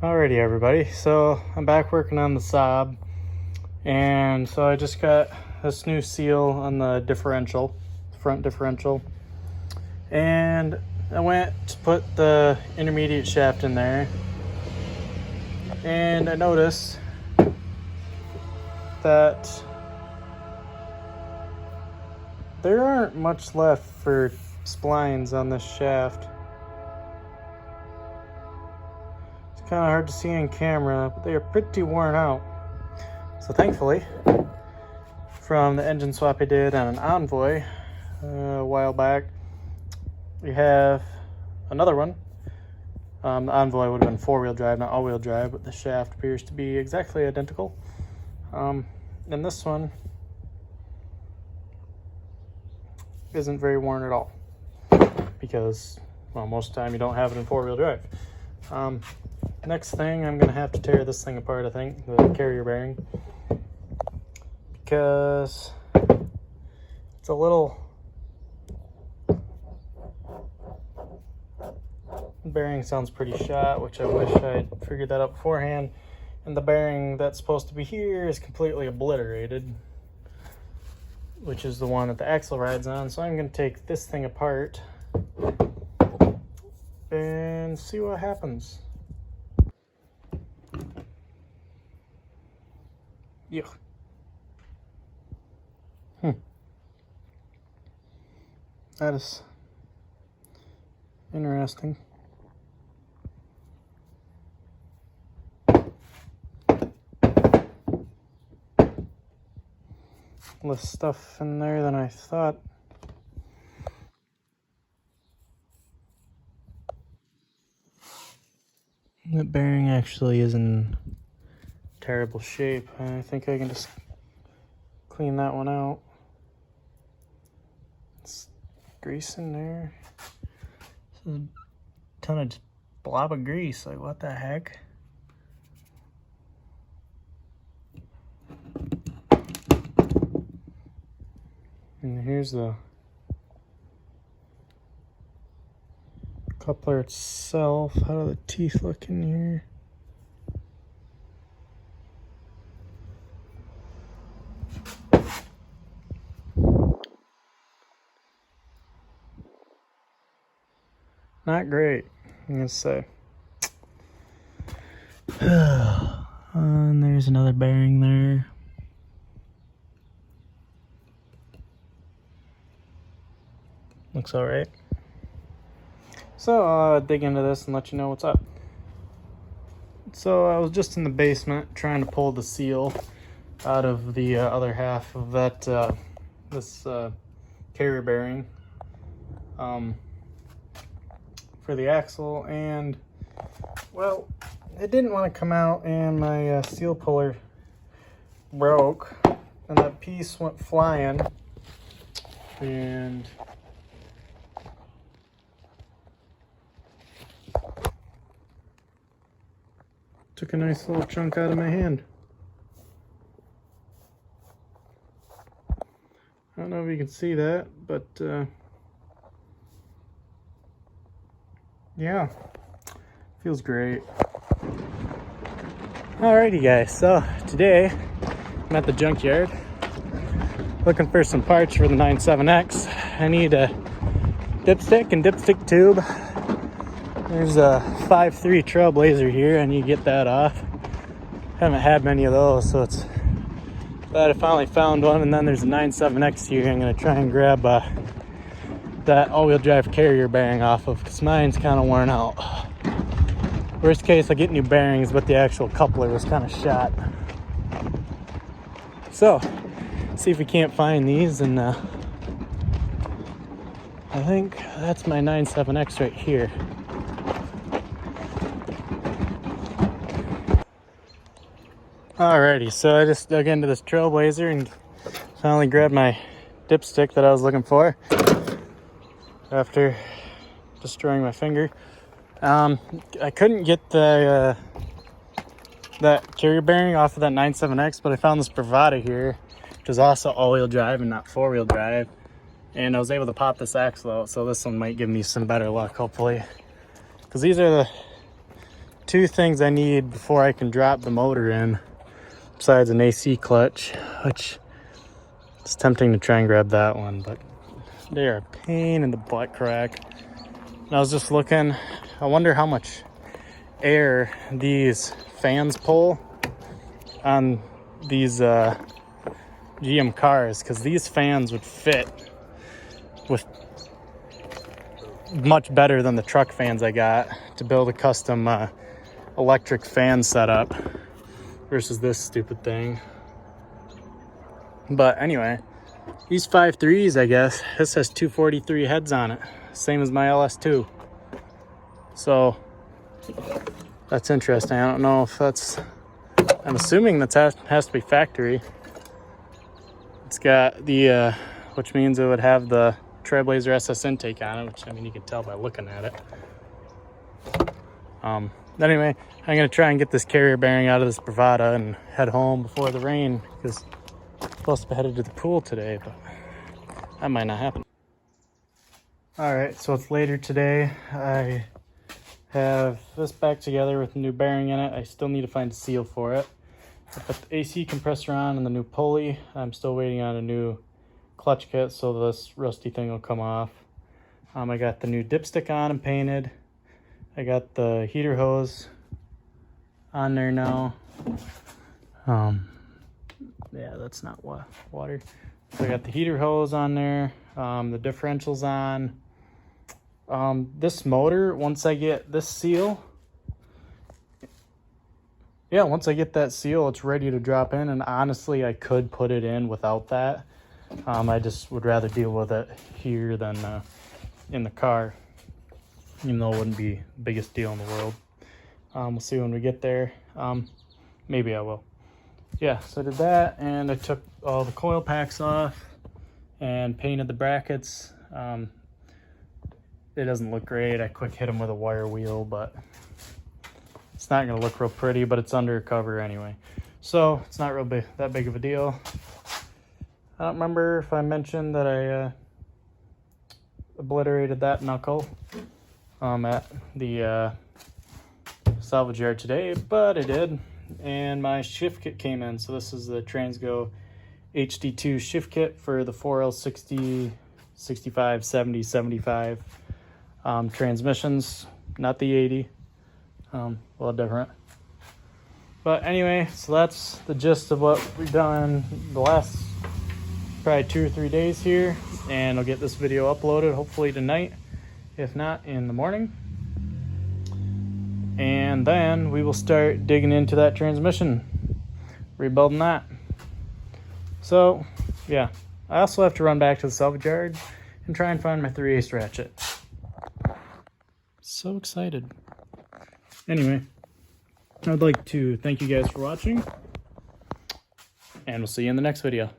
Alrighty everybody, so I'm back working on the Saab, and so I just got this new seal on the differential, front differential, and I went to put the intermediate shaft in there, and I noticed that there aren't much left for splines on this shaft. Kind of hard to see on camera, but they are pretty worn out. So thankfully, from the engine swap I did on an Envoy a while back, we have another one. The Envoy would have been four-wheel drive, not all-wheel drive, but the shaft appears to be exactly identical. And this one isn't very worn at all because, well, most of the time you don't have it in four-wheel drive. Next thing, I'm going to have to tear this thing apart, I think, the carrier bearing, because it's a little... The bearing sounds pretty shot, which I wish I'd figured that out beforehand. And the bearing that's supposed to be here is completely obliterated, which is the one that the axle rides on. So I'm going to take this thing apart and see what happens. Yeah. That is interesting. Less stuff in there than I thought. That bearing actually is in terrible shape. I think I can just clean that one out. It's grease in there. This is a ton of just blob of grease. Like, what the heck? And here's the coupler itself. How do the teeth look in here? Not great, I'm gonna say. And there's another bearing there. Looks all right. So I'll dig into this and let you know what's up. So I was just in the basement trying to pull the seal out of the other half of that this carrier bearing for the axle, and well, it didn't want to come out, and my seal puller broke, and that piece went flying, and took a nice little chunk out of my hand. I don't know if you can see that, but yeah, feels great. Alrighty guys, so today I'm at the junkyard looking for some parts for the 97X. I need a dipstick and dipstick tube. There's a 5.3 Trailblazer here. I need to get that off. Haven't had many of those, so it's glad I finally found one. And then there's a 97X here I'm going to try and grab that all-wheel drive carrier bearing off of, because mine's kind of worn out. Worst case, I get new bearings, but the actual coupler was kind of shot. So, see if we can't find these, and I think that's my 97X right here. Alrighty, so I just dug into this Trailblazer and finally grabbed my dipstick that I was looking for after destroying my finger. I couldn't get the that carrier bearing off of that 97X, but I found this Bravada here, which is also all-wheel drive and not four-wheel drive, and I was able to pop this axle out, so this one might give me some better luck, hopefully, because these are two things I need before I can drop the motor in, besides an AC clutch, which it's tempting to try and grab that one, but they are a pain in the butt crack. And I was just looking, I wonder how much air these fans pull on these GM cars, because these fans would fit with much better than the truck fans I got to build a custom electric fan setup versus this stupid thing. But anyway, these 5.3s, I guess, this has 243 heads on it, same as my LS2. So that's interesting. I don't know if that's, I'm assuming that has to be factory. It's got the which means it would have the Trailblazer SS intake on it, which, I mean, you can tell by looking at it. Anyway, I'm gonna try and get this carrier bearing out of this Bravada and head home before the rain, because I'm supposed to be headed to the pool today, but that might not happen. All right, so it's later today. I have this back together with a new bearing in it. I still need to find a seal for it. I put the AC compressor on and the new pulley. I'm still waiting on a new clutch kit, so this rusty thing will come off. I got the new dipstick on and painted. I got the heater hose on there now. Yeah, that's not water. So I got the heater hose on there, the differential's on. This motor, once I get this seal, once I get that seal, it's ready to drop in, and honestly, I could put it in without that. I just would rather deal with it here than in the car, even though it wouldn't be the biggest deal in the world. We'll see when we get there. Maybe I will. Yeah, so I did that, and I took all the coil packs off and painted the brackets. It doesn't look great. I quick hit them with a wire wheel, but it's not going to look real pretty, but it's under cover anyway. So it's not real big, that big of a deal. I don't remember if I mentioned that I obliterated that knuckle at the salvage yard today, but I did. And my shift kit came in. So this is the Transgo HD2 shift kit for the 4L60, 65, 70, 75 transmissions, not the 80. A little different. But anyway, so that's the gist of what we've done the last probably 2 or 3 days here, and I'll get this video uploaded hopefully tonight, if not in the morning. And then we will start digging into that transmission, rebuilding that. So yeah, I also have to run back to the salvage yard and try and find my 3/8 ratchet. So excited. Anyway, I'd like to thank you guys for watching, and we'll see you in the next video.